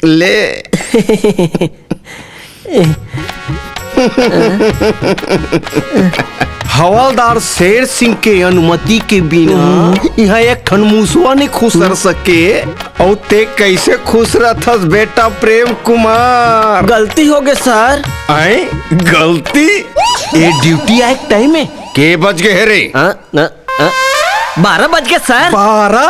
ले हवलदार शेर सिंह के अनुमति के बिना यहाँ एक खन मूसवा नहीं खुश रह सके। और ते कैसे खुश रहथस बेटा प्रेम कुमार? गलती हो गई सर। आए गलती? ये ड्यूटी आए टाइम में के बज गए रे? 12 बज गए सर। 12?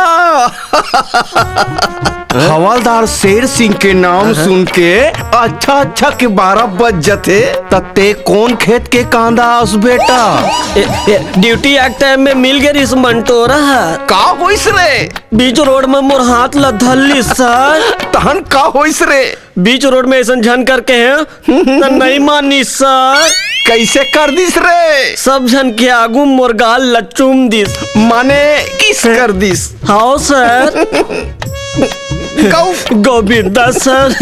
हवलदार शेर सिंह के नाम सुन के अच्छा के 12 बज जाते। तते कौन खेत के कांदा उस बेटा? ड्यूटी एक टाइम में मिल गए इस मंटोरा का होइस रे? बीच रोड में मोर हाथ लधली सर। तहन का होइस रे? बीच रोड में ऐसा झन करके हैं नहीं मानी सर। कैसे कर दिस रे? सब झन के आगू मोर गाल लचुम दिस। माने किस कर दिस? हाँ सर। गोविंदा सर।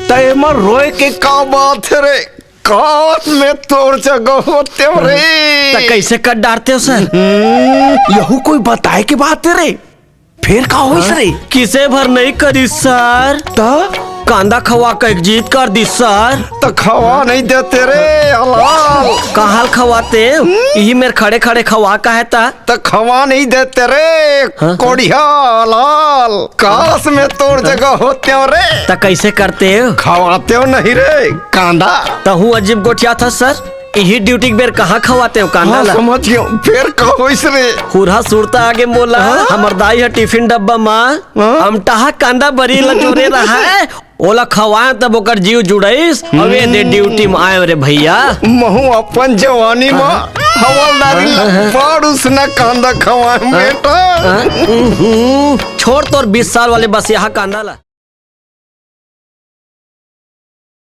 तैमर रोए के का बात है रे? काश में तोड़ जगह होते रे। तो कैसे कट डालते हो सर? यहू कोई बताए के बात है रे? फिर का होइस रे? किसे भर नहीं करी सर। कांदा खवा का एक जीत कर दी सर। तो खवा नहीं देते रे हलाल। कहाँ खवाते? यही मेरे खड़े खड़े खवा का है ता। तो खवा नहीं देते रे कोड़िया हलाल। काश में तोड़ जगह होते हो रे। तो कैसे करते हो? खवाते हो नहीं रे कांदा। तो हूँ अजीब गोटिया था सर। यही ड्यूटी के बेर कहाँ खवाते हो कांदा? हाँ, समझ गया। फिर का होइस रे? हुरहा सुरता आगे मोला हमर दाई है टिफिन डब्बा माँ हम टहा कांदा बरी ला जोरे रहा है। ओला खवाए तब ओकर जीव जुड़ाइस। अबे दे ड्यूटी में आए रे भैया। महू अपन जवानी में हवलदारी पाड़ूस न कांदा खवाए बेटा। छोड़ तोर 20 साल वाले बस यहाँ कांदा ला।